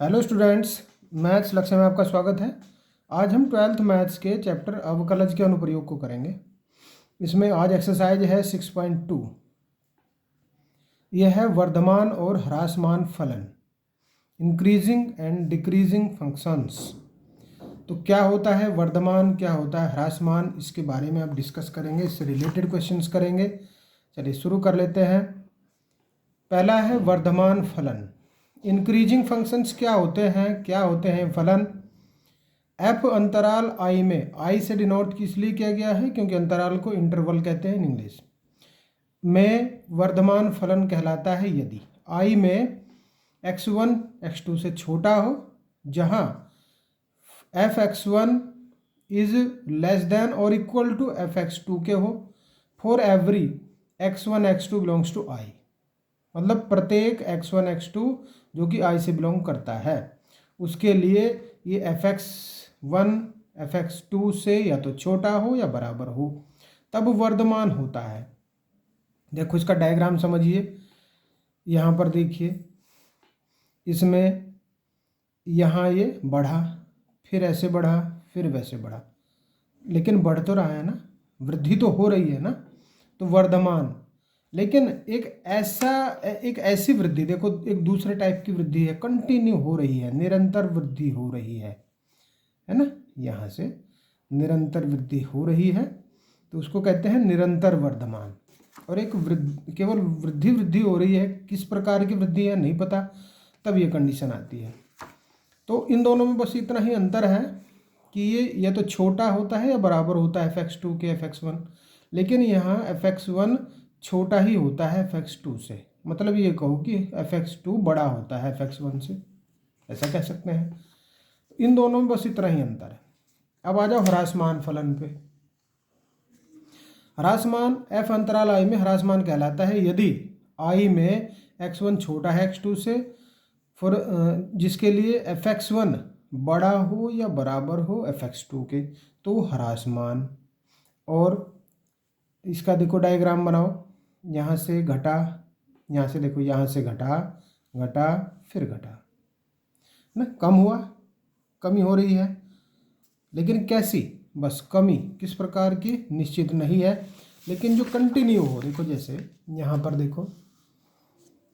Hello students, maths लक्ष्य में आपका स्वागत है। आज हम 12th मैथ्स के चैप्टर अवकलज के अनुप्रयोग को करेंगे। इसमें आज एक्सरसाइज है 6.2। यह है वर्धमान और ह्रासमान फलन, इंक्रीजिंग एंड डिक्रीजिंग फंक्शंस। तो क्या होता है वर्धमान, क्या होता है ह्रासमान, इसके बारे में आप डिस्कस करेंगे, इससे रिलेटेड क्वेश्चंस करेंगे। चलिए शुरू कर लेते हैं। पहला है वर्धमान फलन। इंक्रीजिंग फंक्शंस क्या होते हैं फलन। एफ अंतराल आई में, आई से डिनोट किस लिए किया गया है, क्योंकि अंतराल को इंटरवल कहते हैं इन इंग्लिश में। वर्धमान फलन कहलाता है यदि आई में x1 x2 से छोटा हो, जहां F x1 is less than और इक्वल टू एफ x2 के हो, for every x1 x2 belongs to I. मतलब प्रत्येक x1 x2 जो कि i से बिलोंग करता है, उसके लिए ये fx1 fx2 से या तो छोटा हो या बराबर हो, तब वर्धमान होता है। देखो इसका डायग्राम समझिए। यहाँ पर देखिए, इसमें यहाँ ये बढ़ा, फिर ऐसे बढ़ा, फिर वैसे बढ़ा, लेकिन बढ़ तो रहा है ना, वृद्धि तो हो रही है ना, तो वर्धमान। लेकिन एक ऐसी वृद्धि, देखो एक दूसरे टाइप की वृद्धि है, कंटिन्यू हो रही है, निरंतर वृद्धि हो रही है ना। यहाँ से निरंतर वृद्धि हो रही है तो उसको कहते हैं निरंतर वर्धमान। और एक केवल वृद्धि हो रही है, किस प्रकार की वृद्धि है नहीं पता, तब ये कंडीशन आती है। तो इन दोनों में बस इतना ही अंतर है कि ये या तो छोटा होता है या बराबर होता है fx2 के fx1, लेकिन यहाँ fx1 छोटा ही होता है fx2 से। मतलब ये कहो कि fx2 बड़ा होता है fx1 से, ऐसा कह सकते हैं। इन दोनों में बस इतना ही अंतर है। अब आ जाओ ह्रासमान फलन पे। ह्रासमान f अंतराल i में ह्रासमान कहलाता है यदि i में x1 छोटा है x2 से, फॉर जिसके लिए fx1 बड़ा हो या बराबर हो fx2 के, तो ह्रासमान। और इसका देखो डायग्राम बनाओ। यहाँ से घटा, यहाँ से देखो, यहाँ से घटा, घटा, फिर घटा ना, कम हुआ, कमी हो रही है। लेकिन कैसी, बस कमी किस प्रकार की निश्चित नहीं है, लेकिन जो कंटिन्यू हो, देखो जैसे यहाँ पर देखो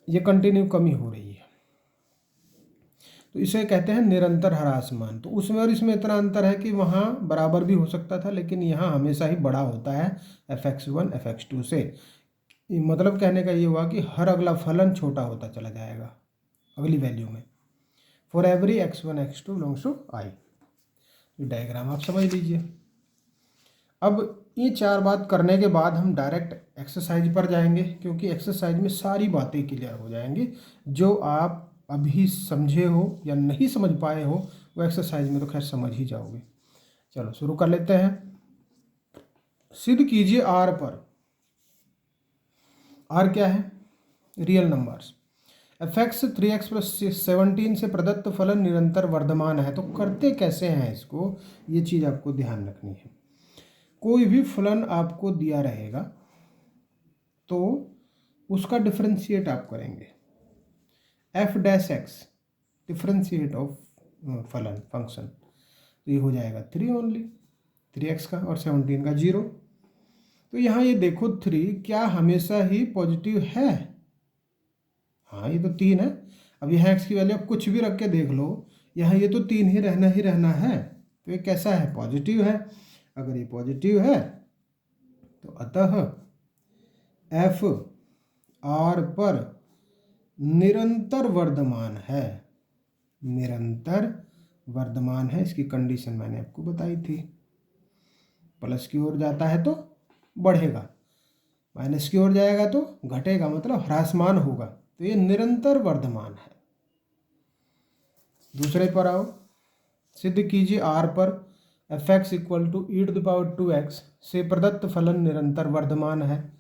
ये कंटिन्यू कमी हो रही है, तो इसे कहते हैं निरंतर ह्रासमान। तो उसमें और इसमें इतना अंतर है कि वहाँ बराबर भी हो सकता था, लेकिन यहाँ हमेशा ही बड़ा होता है fx1 fx2 से। मतलब कहने का ये हुआ कि हर अगला फलन छोटा होता चला जाएगा अगली वैल्यू में, for every x1 x2 belongs to i। Diagram आप समझ लीजिए। अब ये चार बात करने के बाद हम डायरेक्ट एक्सरसाइज पर जाएंगे, क्योंकि एक्सरसाइज में सारी बातें क्लियर हो जाएंगी। जो आप अभी समझे हो या नहीं समझ पाए हो, वो एक्सरसाइज में तो खैर समझ ही जाओगे। चलो शुरू कर लेते हैं। सिद्ध कीजिए आर पर। आर क्या है, real numbers. fx 3x plus 17 से प्रदत्त फलन निरंतर वर्धमान है। तो करते कैसे हैं इसको, ये चीज़ आपको ध्यान रखनी है। कोई भी फलन आपको दिया रहेगा तो उसका डिफरेंशिएट आप करेंगे। f dash x differentiate of फलन फंक्शन, तो ये हो जाएगा 3 ओनली, 3x का और 17 का 0। तो यहाँ ये देखो 3 क्या हमेशा ही पॉजिटिव है? हाँ, ये तो 3 है। अब यहाँ x की वैल्यू आप कुछ भी रख के देख लो, यहाँ ये तो 3 ही रहना है। तो ये कैसा है, पॉजिटिव है। अगर ये पॉजिटिव है तो अतः f r पर निरंतर वर्धमान है। निरंतर वर्धमान है, इसकी कंडीशन मैंने आपको बताई थी। प्लस की ओर जाता है तो बढ़ेगा, माइनस की ओर जाएगा तो घटेगा, मतलब ह्रासमान होगा। तो ये निरंतर वर्धमान है। दूसरे पर आओ। सिद्ध कीजिए आर पर fx इक्वल टू e⁻²x से प्रदत्त फलन निरंतर वर्धमान है।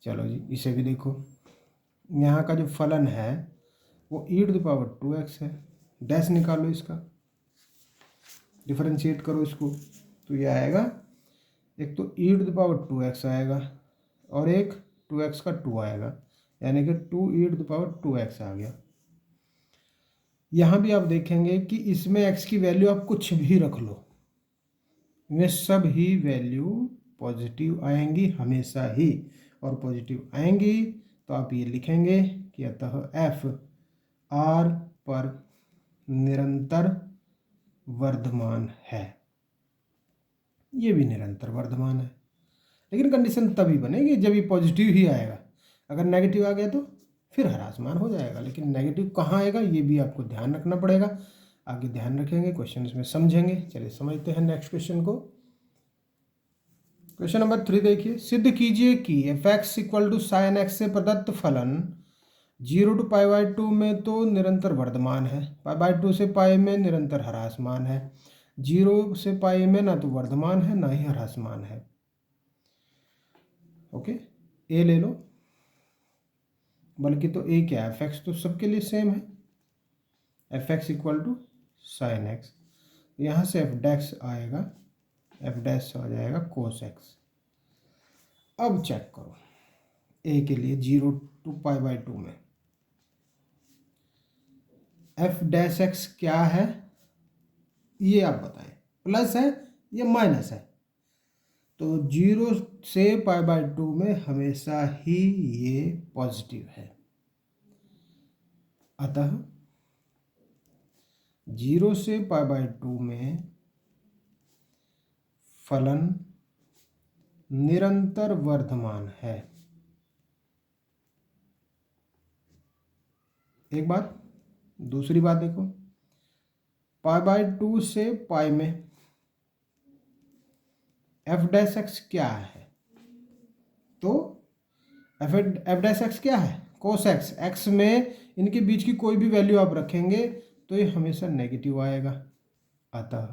चलो जी, इसे भी देखो। यहाँ का जो फलन है वो e⁻²x है। डैश निकालो, इसका डिफरेंशिएट करो इसको, तो ये आएगा, एक तो e⁻²x आएगा और एक 2x का 2 आएगा, यानी कि 2e⁻²x आ गया। यहाँ भी आप देखेंगे कि इसमें x की वैल्यू आप कुछ भी रख लो, वे सब ही वैल्यू पॉजिटिव आएंगी हमेशा ही, और पॉजिटिव आएंगी तो आप ये लिखेंगे कि अतः f r पर निरंतर वर्धमान है। ये भी निरंतर वर्धमान है, लेकिन कंडीशन तभी बनेगी जब ये पॉजिटिव ही आएगा। अगर नेगेटिव आ गया तो फिर ह्रासमान हो जाएगा, लेकिन नेगेटिव कहाँ आएगा ये भी आपको ध्यान रखना पड़ेगा। आगे ध्यान रखेंगे, क्वेश्चन में समझेंगे। चलिए समझते हैं नेक्स्ट क्वेश्चन को। क्वेश्चन नंबर 3 देखिए, सिद्ध कीजिए कि f(x) = sin x से प्रदत्त फलन 0 to π/2 में तो निरंतर वर्धमान है, π/2 से π में निरंतर ह्रासमान है, 0 से π में ना तो वर्धमान है ना ही ह्रासमान है। ओके, ए ले लो, बल्कि तो ए क्या है, f(x) तो सबके लिए सेम है, f(x) = sin x, यहाँ से f' आएगा, f' हो जाएगा cos x। अब चेक करो a के लिए 0 to π/2 में f' क्या है, ये आप बताएं, प्लस है या माइनस है। तो 0 से π/2 में हमेशा ही ये पॉजिटिव है, अतः 0 से π/2 में फलन निरंतर वर्धमान है। एक बात, दूसरी बात देखो, π/2 से π में f' क्या है, तो f' क्या है, cos x। x में इनके बीच की कोई भी वैल्यू आप रखेंगे तो ये हमेशा नेगेटिव आएगा, अतः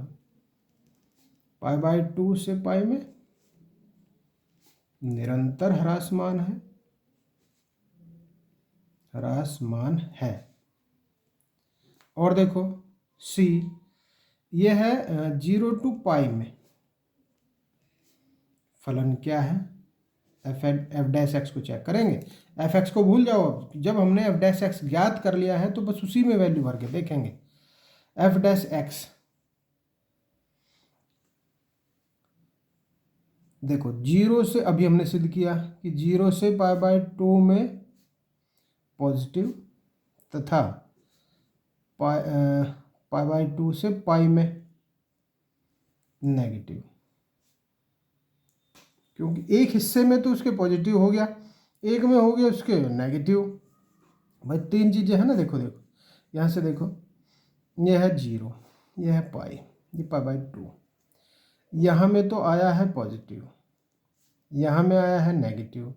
π/2 से π में निरंतर ह्रासमान है। और देखो c, ये है 0 to π में फलन क्या है, f' को चेक करेंगे। f(x) को भूल जाओ, अब जब हमने f' ज्ञात कर लिया है तो बस उसी में वैल्यू भर के देखेंगे। f' देखो 0 से, अभी हमने सिद्ध किया कि 0 से π/2 में पॉजिटिव तथा π/2 से π में नेगेटिव, क्योंकि एक हिस्से में तो उसके पॉजिटिव हो गया, एक में हो गया उसके नेगेटिव। भाई तीन चीज़ें हैं ना, देखो यहाँ से देखो, यह है 0, यह है π, ये π/2, यहाँ में तो आया है पॉजिटिव, यहाँ में आया है नेगेटिव,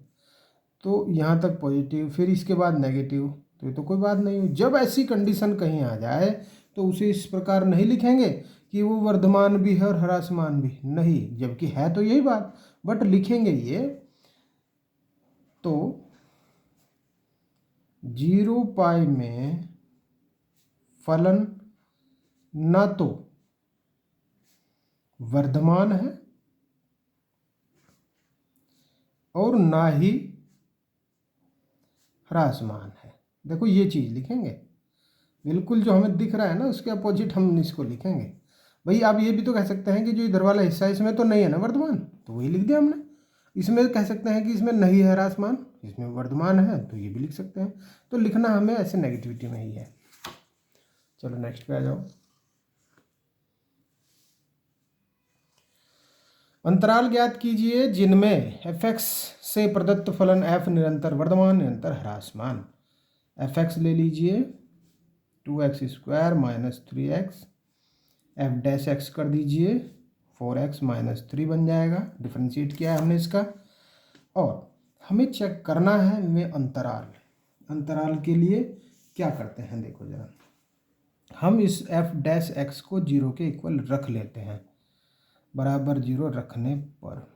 तो यहाँ तक पॉजिटिव, फिर इसके बाद नेगेटिव, तो ये तो कोई बात नहीं। जब ऐसी कंडीशन कहीं आ जाए तो उसे इस प्रकार नहीं लिखेंगे कि वो वर्धमान भी है और ह्रासमान भी नहीं, जबकि है तो यही बात, बट लिखेंगे ये तो 0 π में फलन ना तो वर्धमान है और ना ही ह्रासमान है। देखो ये चीज़ लिखेंगे, बिल्कुल जो हमें दिख रहा है ना उसके अपोजिट हम इसको लिखेंगे। भाई आप ये भी तो कह सकते हैं कि जो इधर वाला हिस्सा है इसमें तो नहीं है ना वर्धमान, तो वही लिख दिया हमने। इसमें कह सकते हैं कि इसमें नहीं है ह्रासमान, इसमें वर्धमान है, तो ये भी लिख सकते हैं। तो लिखना हमें ऐसे नेगेटिविटी में ही है। चलो नेक्स्ट पे आ जाओ। अंतराल ज्ञात कीजिए जिनमें f(x) से प्रदत्त फलन f निरंतर वर्धमान निरंतर ह्रासमान। f(x) ले लीजिए 2x² - 3x, f' कर दीजिए 4x - 3 बन जाएगा, डिफ्रेंशिएट किया है हमने इसका। और हमें चेक करना है में अंतराल के लिए क्या करते हैं, देखो जरा, हम इस f' को 0 के इक्वल रख लेते हैं। बराबर 0 रखने पर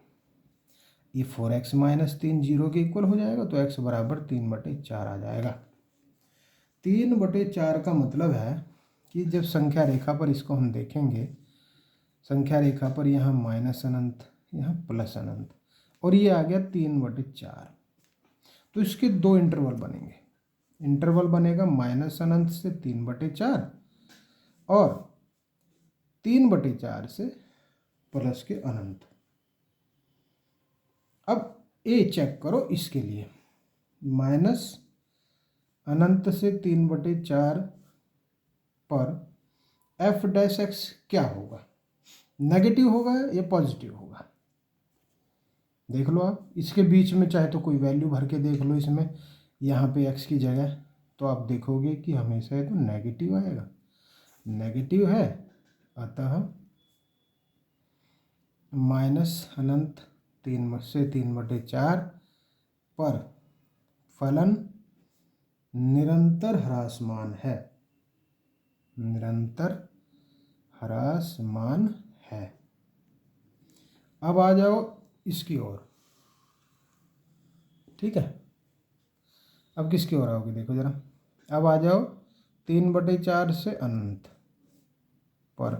ये 4x - 3 0 के इक्वल हो जाएगा, तो x बराबर 3/4 आ जाएगा। 3/4 का मतलब है कि जब संख्या रेखा पर इसको हम देखेंगे, संख्या रेखा पर यहाँ माइनस अनंत, यहाँ प्लस अनंत, और ये आ गया 3/4, तो इसके दो इंटरवल बनेंगे। इंटरवल बनेगा माइनस अनंत से 3/4 और 3/4 से प्लस के अनंत। अब ए चेक करो इसके लिए, माइनस अनंत से 3/4 पर एफ डैश एक्स क्या होगा, नेगेटिव होगा या पॉजिटिव होगा? देख लो आप, इसके बीच में चाहे तो कोई वैल्यू भर के देख लो इसमें, यहाँ पे एक्स की जगह, तो आप देखोगे कि हमेशा है तो नेगेटिव आएगा। नेगेटिव है, अतः माइनस अनंत 3 से 3/4 पर फलन निरंतर ह्रासमान है, निरंतर ह्रासमान है। अब आ जाओ इसकी ओर, ठीक है। अब किसकी ओर आओगे देखो जरा, अब आ जाओ 3/4 से अनंत पर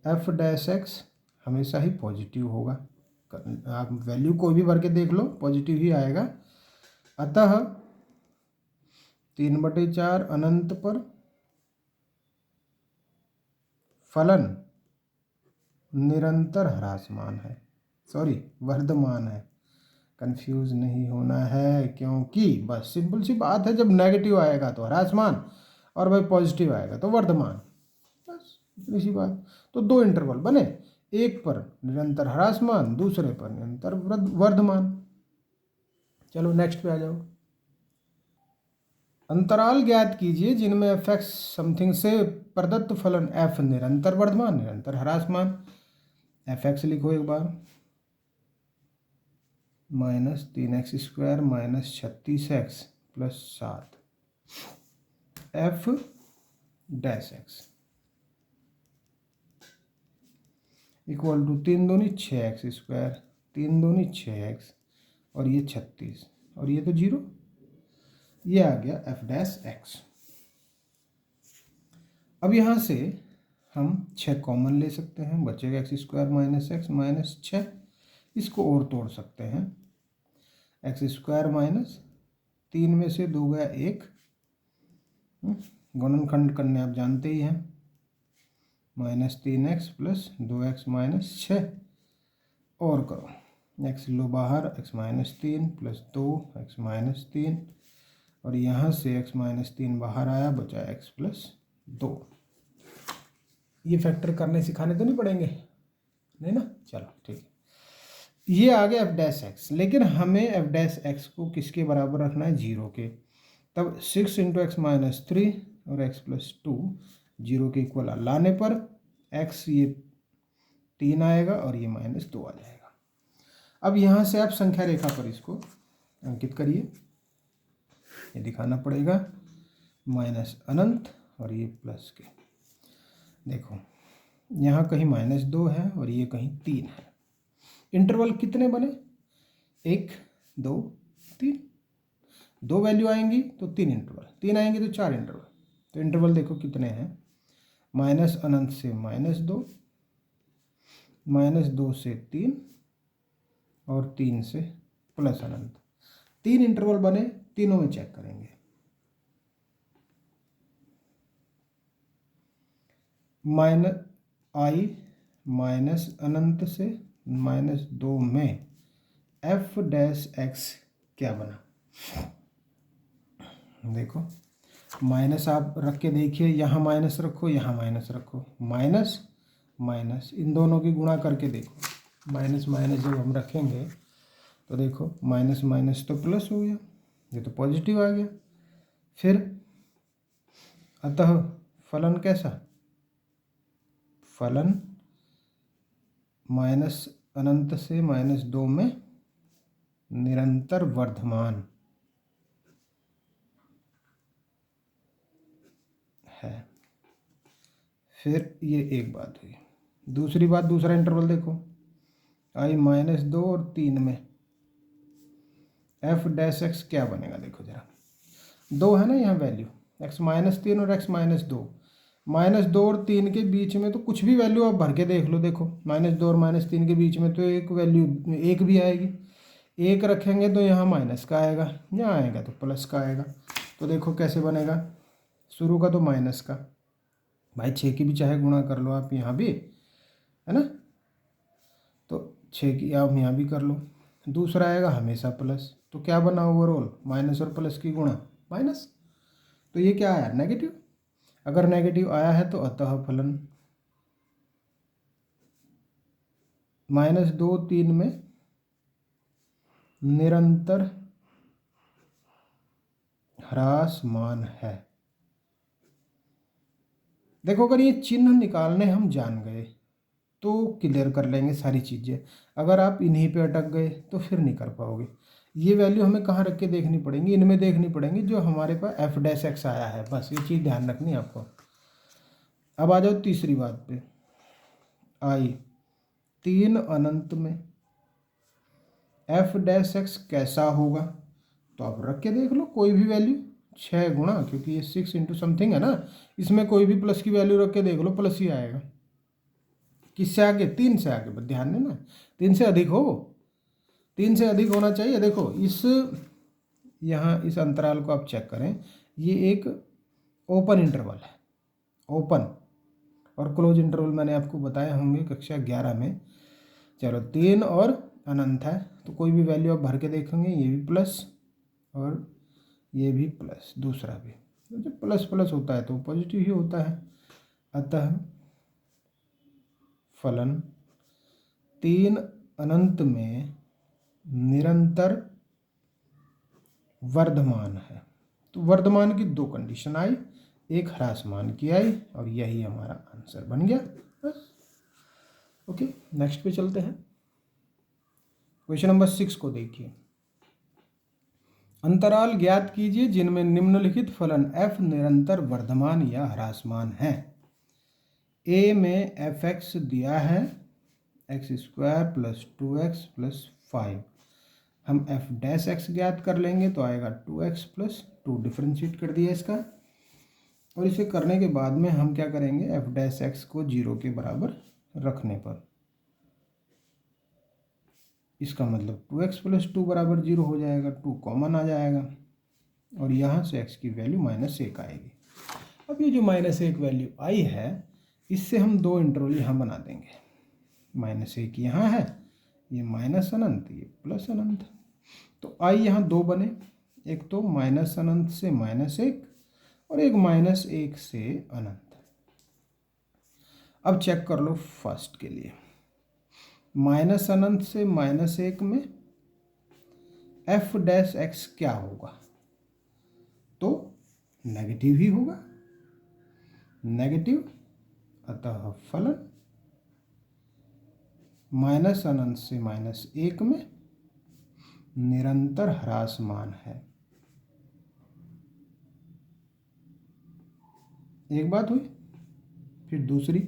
एफ डैश एक्स हमेशा ही पॉजिटिव होगा। आप वैल्यू कोई भी भर के देख लो, पॉजिटिव ही आएगा। अतः 3/4 अनंत पर फलन निरंतर ह्रासमान है, सॉरी वर्धमान है। कंफ्यूज नहीं होना है, क्योंकि बस सिंपल सी बात है, जब नेगेटिव आएगा तो ह्रासमान और भाई पॉजिटिव आएगा तो वर्धमान, बस इतनी सी बात। तो दो इंटरवल बने, एक पर निरंतर ह्रासमान, दूसरे पर निरंतर वर्धमान। चलो नेक्स्ट पे आ जाओ। अंतराल ज्ञात कीजिए जिनमें एफ एक्स समथिंग से प्रदत्त फलन एफ निरंतर वर्धमान निरंतर ह्रासमान। एफ एक्स लिखो एक बार, -3x² -36x + 7 f dash x equal to 3 दूनी 6x², 3 दूनी 6x और ये 36 और ये तो 0, ये आ गया एफ डैश एक्स। अब यहाँ से हम 6 कॉमन ले सकते हैं, बचेगा x² - x -6। इसको और तोड़ सकते हैं, x² - 3 में से 2 गया 1, गुणनखंड करने आप जानते ही हैं, -3x + 2x - 6 और करो, x लो बाहर, x - 3 + 2 x - 3 और यहाँ से x - 3 बाहर आया, बचा x + 2। ये फैक्टर करने सिखाने तो नहीं पड़ेंगे, नहीं ना? चलो ठीक है, ये आ गया एफ डैश एक्स। लेकिन हमें एफ डैश एक्स को किसके बराबर रखना है? 0 के। तब 6 × x - 3 और x + 2 0 के इक्वल लाने पर x ये 3 आएगा और ये -2 आ जाएगा। अब यहाँ से आप संख्या रेखा पर इसको अंकित करिए, ये दिखाना पड़ेगा माइनस अनंत और ये प्लस के। देखो यहाँ कहीं -2 है और ये कहीं 3 है। इंटरवल कितने बने? 1 2 3, 2 वैल्यू आएंगी तो 3 इंटरवल, 3 आएंगी तो 4 इंटरवल। तो इंटरवल देखो कितने हैं, माइनस अनंत से -2, -2 से 3 और 3 से प्लस अनंत। 3 इंटरवल बने, तीनों में चेक करेंगे। i माइनस अनंत से -2 में एफ डैश एक्स क्या बना? देखो माइनस आप रख के देखिए, यहाँ माइनस रखो, यहाँ माइनस रखो, माइनस माइनस इन दोनों की गुणा करके देखो, माइनस माइनस जब हम रखेंगे तो देखो माइनस माइनस तो प्लस हो गया, ये तो पॉजिटिव आ गया। फिर अतः फलन कैसा? फलन माइनस अनंत से -2 में निरंतर वर्धमान है। फिर ये एक बात हुई। दूसरी बात, दूसरा इंटरवल देखो, i -2 और 3 में एफ डैश एक्स क्या बनेगा? देखो जरा, 2 है ना यहाँ वैल्यू, x -3 और x -2, -2 और 3 के बीच में तो कुछ भी वैल्यू आप भर के देख लो। देखो -2 और -3 के बीच में तो एक वैल्यू 1 भी आएगी, 1 रखेंगे तो यहाँ माइनस का आएगा, यहाँ आएगा तो प्लस का आएगा। तो देखो कैसे बनेगा, शुरू का तो माइनस का, भाई 6 की भी चाहे गुणा कर लो आप यहाँ भी, है ना, तो 6 की आप यहाँ भी कर लो। दूसरा आएगा हमेशा प्लस, तो क्या बना ओवरऑल, माइनस और प्लस की गुणा माइनस, तो ये क्या आया, नेगेटिव। अगर नेगेटिव आया है तो अतः फलन -2 3 में निरंतर ह्रासमान है। देखो अगर ये चिन्ह निकालने हम जान गए तो क्लियर कर लेंगे सारी चीज़ें, अगर आप इन्हीं पे अटक गए तो फिर नहीं कर पाओगे। ये वैल्यू हमें कहाँ रख के देखनी पड़ेंगी, इनमें देखनी पड़ेंगी जो हमारे पास f' आया है, बस ये चीज़ ध्यान रखनी है आपको। अब आ जाओ तीसरी बात पे, आई 3 अनंत में f' कैसा होगा, तो आप रख के देख लो कोई भी वैल्यू, 6 गुणा, क्योंकि ये 6 इंटू समथिंग है ना, इसमें कोई भी प्लस की वैल्यू रख के देख लो प्लस ही आएगा। किससे आगे, 3 से आगे, बस ध्यान देना 3 से अधिक हो, 3 से अधिक होना चाहिए। देखो इस यहाँ इस अंतराल को आप चेक करें, ये एक ओपन इंटरवल है, ओपन और क्लोज इंटरवल मैंने आपको बताए होंगे कक्षा 11 में। चलो 3 और अनंत है, तो कोई भी वैल्यू आप भर के देखेंगे, ये भी प्लस और ये भी प्लस, दूसरा भी, तो जब प्लस प्लस होता है तो पॉजिटिव ही होता है। अतः फलन 3 अनंत में निरंतर वर्धमान है। तो वर्धमान की 2 कंडीशन आई, एक ह्रासमान की आई, और यही हमारा आंसर बन गया बस। ओके, नेक्स्ट पे चलते हैं। क्वेश्चन नंबर 6 को देखिए, अंतराल ज्ञात कीजिए जिनमें निम्नलिखित फलन f निरंतर वर्धमान या ह्रासमान है। a में fx दिया है x² + 2x + 5, हम f' ज्ञात कर लेंगे तो आएगा 2x + 2, डिफ्रेंशिएट कर दिया इसका, और इसे करने के बाद में हम क्या करेंगे, f' को 0 के बराबर रखने पर, इसका मतलब 2x + 2 = 0 हो जाएगा, 2 कॉमन आ जाएगा, और यहाँ से x की वैल्यू -1 आएगी। अब ये जो -1 वैल्यू आई है, इससे हम 2 इंटरवल यहाँ बना देंगे, -1 यहाँ है, ये माइनस अनंत, ये प्लस अनंत, तो आई यहाँ 2 बने, एक तो -अनंत से -1 और एक -1 से अनंत। अब चेक कर लो फर्स्ट के लिए, -अनंत से -1 में f' क्या होगा, तो नेगेटिव ही होगा, नेगेटिव। अतः फलन -अनंत से -1 में निरंतर ह्रासमान है। एक बात हुई, फिर दूसरी,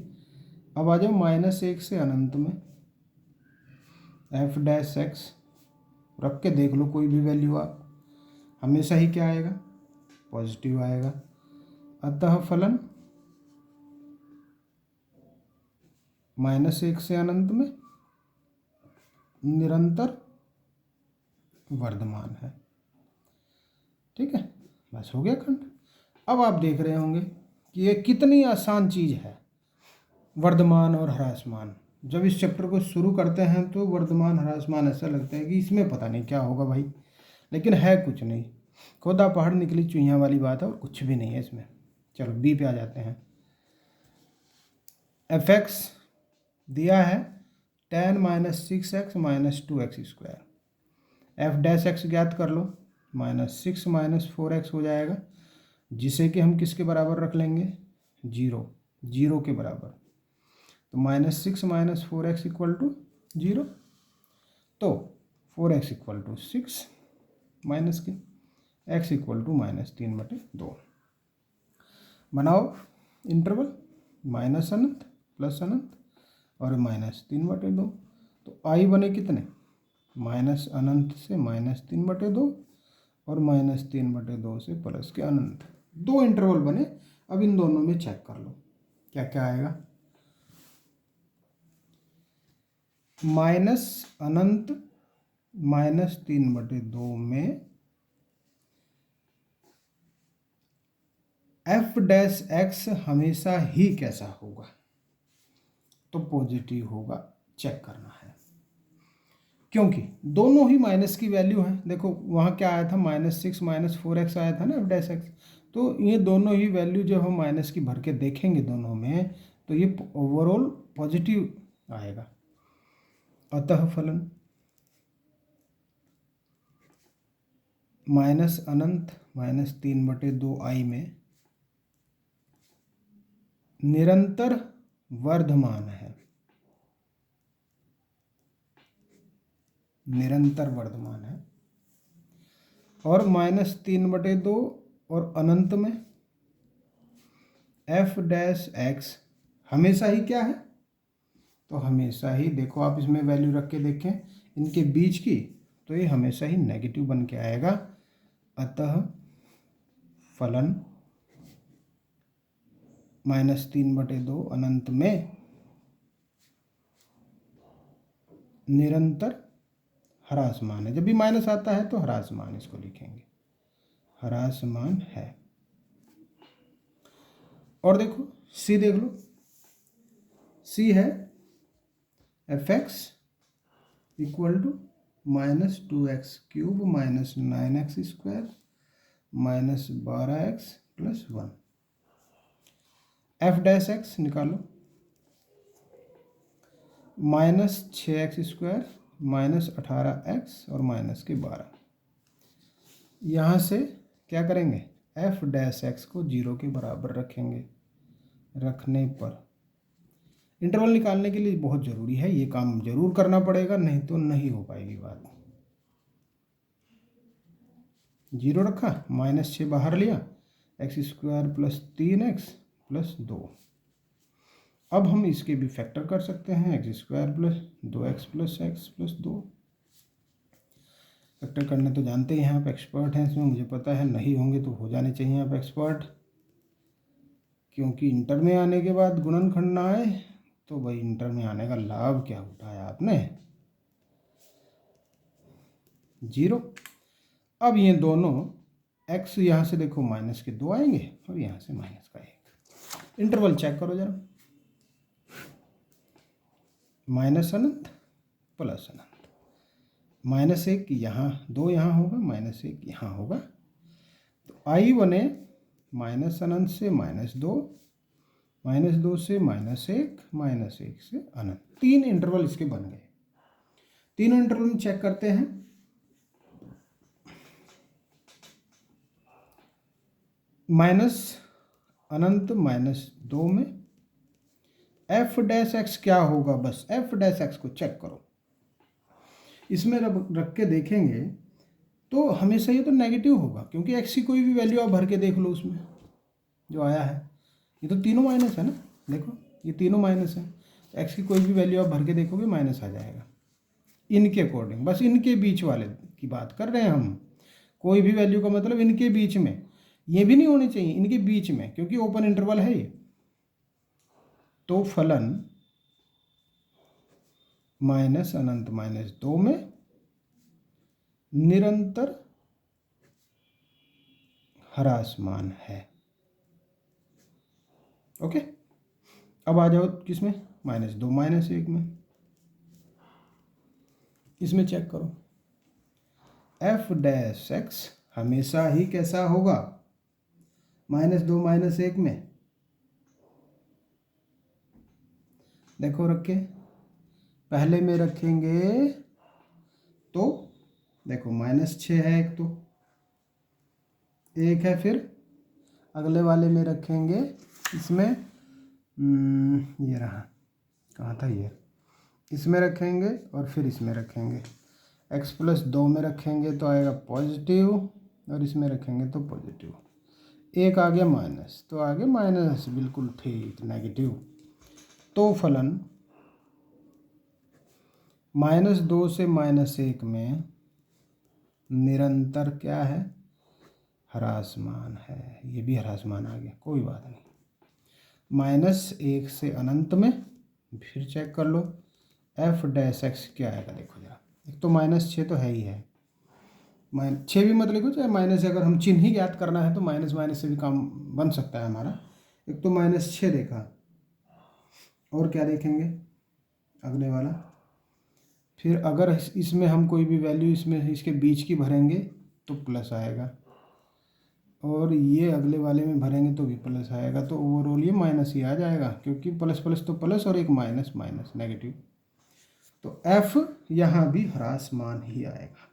अब आ जाओ -1 से अनंत में f' रख के देख लो कोई भी वैल्यू आप, हमेशा ही क्या आएगा, पॉजिटिव आएगा। अतः फलन -1 से अनंत में निरंतर वर्धमान है। ठीक है, बस हो गया खंड। अब आप देख रहे होंगे कि ये कितनी आसान चीज़ है, वर्धमान और ह्रासमान। जब इस चैप्टर को शुरू करते हैं तो वर्धमान ह्रासमान ऐसा लगता है कि इसमें पता नहीं क्या होगा भाई, लेकिन है कुछ नहीं, खोदा पहाड़ निकली चुहिया वाली बात है, और कुछ भी नहीं है इसमें। चलो बी पे आ जाते हैं। f(x) दिया है tan -6x - 2x², f' ज्ञात कर लो, -6 - 4x हो जाएगा, जिसे कि हम किसके बराबर रख लेंगे, 0 के बराबर, तो -6 - 4x = 0, तो 4x = 6 माइनस के, x = -3/2। बनाओ इंटरवल -अनंत + अनंत और -3/2, तो आई बने कितने, -अनंत से -3/2 और -3/2 से प्लस के अनंत, 2 इंटरवल बने। अब इन दोनों में चेक कर लो क्या क्या आएगा, -अनंत -3/2 में एफ डैश एक्स हमेशा ही कैसा होगा, तो पॉजिटिव होगा, चेक करना है। क्योंकि दोनों ही माइनस की वैल्यू है। देखो वहाँ क्या आया था, -6 -4x आया था ना एफ डैश एक्स, तो ये दोनों ही वैल्यू जब हम माइनस की भर के देखेंगे दोनों में, तो ये ओवरऑल पॉजिटिव आएगा। अतः फलन माइनस अनंत -3/2i में निरंतर वर्धमान है, निरंतर वर्धमान है। और -3/2 और अनंत में एफ डैश एक्स हमेशा ही क्या है, तो हमेशा ही, देखो आप इसमें वैल्यू रख के देखें इनके बीच की, तो ये हमेशा ही नेगेटिव बन के आएगा। अतः फलन -3/2 अनंत में निरंतर ह्रासमान है। जब भी माइनस आता है तो ह्रासमान इसको लिखेंगे, ह्रासमान है। और देखो सी देख लो, सी है fx equal to -2x³ -9x² -12x + 1। F dash x निकालो, -6x² -18x और -12। यहाँ से क्या करेंगे, एफ डैश एक्स को 0 के बराबर रखेंगे। रखने पर इंटरवल निकालने के लिए बहुत ज़रूरी है, ये काम जरूर करना पड़ेगा, नहीं तो नहीं हो पाएगी बात। 0 रखा, -6 बाहर लिया, x² + 3x + 2। अब हम इसके भी फैक्टर कर सकते हैं, x² + 2x + x + 2। फैक्टर करने तो जानते ही हैं आप, एक्सपर्ट हैं इसमें, मुझे पता है, नहीं होंगे तो हो जाने चाहिए आप एक्सपर्ट। क्योंकि इंटर में आने के बाद गुणनखंड ना आए तो भाई इंटर में आने का लाभ क्या उठाया आपने, 0। अब ये दोनों x यहाँ से देखो -2 आएंगे और यहाँ से -1। इंटरवल चेक करो जरा, माइनस अनंत प्लस अनंत, -1 यहाँ, 2 यहाँ होगा, -1 यहाँ होगा, तो आई बने माइनस अनंत से -2, -2 से -1, -1 से अनंत। 3 इंटरवल इसके बन गए। तीनों इंटरवल में चेक करते हैं। माइनस अनंत -2 में एफ डैश एक्स क्या होगा, बस एफ डैश एक्स को चेक करो। इसमें रख के देखेंगे तो हमेशा ये तो नेगेटिव होगा, क्योंकि एक्स की कोई भी वैल्यू आप भर के देख लो उसमें जो आया है, ये तो तीनों माइनस है ना, देखो ये तीनों माइनस है, तो एक्स की कोई भी वैल्यू आप भर के देखोगे माइनस आ जाएगा। इनके अकॉर्डिंग, बस इनके बीच वाले की बात कर रहे हैं हम, कोई भी वैल्यू का मतलब इनके बीच में, ये भी नहीं होनी चाहिए इनके बीच में, क्योंकि ओपन इंटरवल है ये। तो फलन माइनस अनंत -2 में निरंतर ह्रासमान है। ओके, अब आ जाओ किसमें, -2 -1 में। इसमें चेक करो, एफ डैश एक्स हमेशा ही कैसा होगा, -2 -1 में। देखो रखे, पहले में रखेंगे तो देखो -6 है एक, तो एक है, फिर अगले वाले में रखेंगे, इसमें ये रहा, कहाँ था ये, इसमें रखेंगे और फिर इसमें रखेंगे, x + 2 में रखेंगे तो आएगा पॉजिटिव, और इसमें रखेंगे तो पॉजिटिव। एक आ गया माइनस, तो आगे माइनस, बिल्कुल ठीक, नेगेटिव। तो फलन -2 से -1 में निरंतर क्या है, ह्रासमान है। ये भी ह्रासमान आ गया, कोई बात नहीं। -1 से अनंत में, फिर चेक कर लो एफ डैश एक्स क्या आएगा, देखो जरा, एक तो -6 तो है ही है, -6 भी मत लिखो, चाहे माइनस, अगर हम चिन्ह ही ज्ञात करना है तो माइनस माइनस से भी काम बन सकता है हमारा। एक तो -6 देखा, और क्या देखेंगे अगले वाला। फिर अगर इसमें हम कोई भी वैल्यू इसमें इसके बीच की भरेंगे तो प्लस आएगा, और ये अगले वाले में भरेंगे तो भी प्लस आएगा, तो ओवरऑल ये माइनस ही आ जाएगा, क्योंकि प्लस प्लस तो प्लस और एक माइनस माइनस नेगेटिव। तो एफ यहाँ भी ह्रासमान ही आएगा।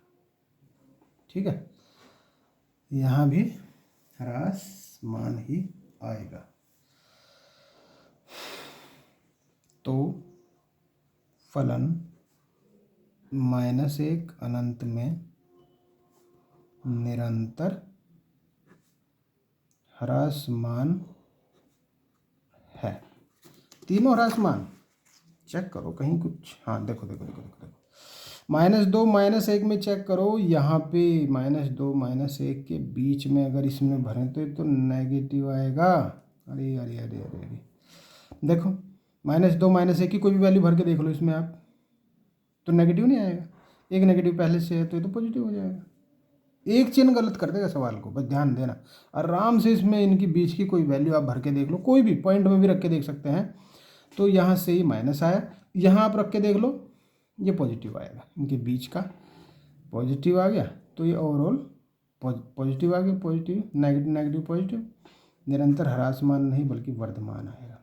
ठीक है, यहाँ भी ह्रासमान ही आएगा। तो फलन -1 अनंत में निरंतर ह्रासमान है। तीनों ह्रासमान चेक करो कहीं कुछ, हाँ देखो देखो देखो देखो -2 -1 में चेक करो, यहाँ पे -2 -1 के बीच में अगर इसमें भरें तो ये तो नेगेटिव आएगा। अरे अरे अरे अरे अरे, देखो -2 -1 की कोई भी वैल्यू भर के देख लो इसमें आप, तो नेगेटिव नहीं आएगा। एक नेगेटिव पहले से है तो ये तो पॉजिटिव हो जाएगा। एक चिन्ह गलत कर देगा सवाल को, बस ध्यान देना। आराम से इसमें इनकी बीच की कोई वैल्यू आप भर के देख लो, कोई भी पॉइंट में भी रख के देख सकते हैं। तो यहाँ से ही माइनस आया, यहाँ आप रख के देख लो, ये पॉजिटिव आएगा, इनके बीच का पॉजिटिव आ गया, तो ये ओवरऑल पॉजिटिव आ गया। पॉजिटिव नेगेटिव नेगेटिव पॉजिटिव, निरंतर ह्रासमान नहीं बल्कि वर्धमान आएगा।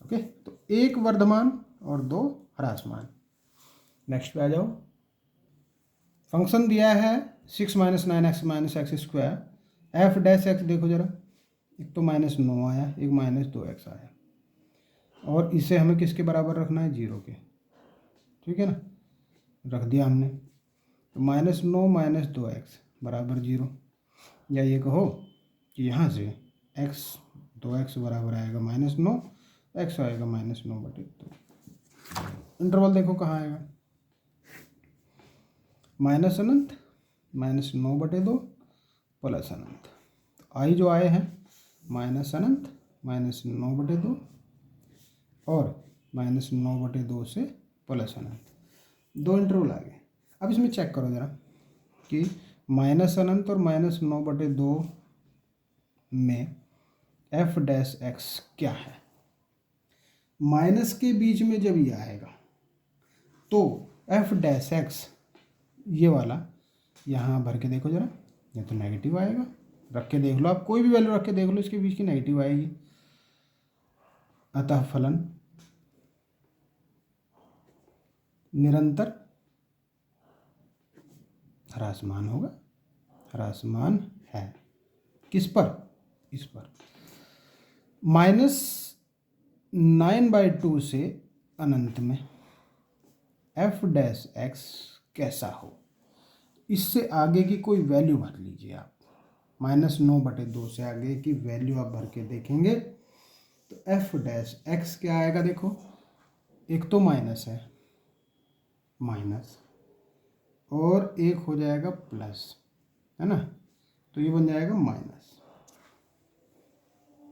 ओके, तो एक वर्धमान और 2 ह्रासमान। नेक्स्ट पे आ जाओ। फंक्शन दिया है 6 - 9x - x², F dash x देखो जरा, एक तो -9 आया, एक -2x आया, और इसे हमें किसके बराबर रखना है, 0 के। ठीक है ना, रख दिया हमने। तो -9 - 2x बराबर 0, या ये कहो कि यहाँ से x 2x बराबर आएगा -9, x आएगा -9/2। इंटरवल देखो कहाँ आएगा, माइनस अनंत -9/2 प्लस अनंत। तो आई जो आए हैं माइनस अनंत -9/2 और -9/2 से प्लस अनंत, 2 इंटरवल आ गए। अब इसमें चेक करो ज़रा कि माइनस अनंत और -9/2 में एफ डैश एक्स क्या है। माइनस के बीच में जब ये आएगा तो एफ डैश एक्स ये वाला यहाँ भर के देखो ज़रा, ये तो नेगेटिव आएगा। रख के देख लो, आप कोई भी वैल्यू रख के देख लो, इसके बीच की नेगेटिव आएगी। अतः फलन निरंतर ह्रासमान होगा, ह्रासमान है। किस पर, इस पर। -9/2 से अनंत में एफ डैश एक्स कैसा हो, इससे आगे की कोई वैल्यू भर लीजिए आप। -9/2 से आगे की वैल्यू आप भर के देखेंगे तो एफ डैश एक्स क्या आएगा, देखो एक तो माइनस है, माइनस, और एक हो जाएगा प्लस, है ना, तो ये बन जाएगा माइनस,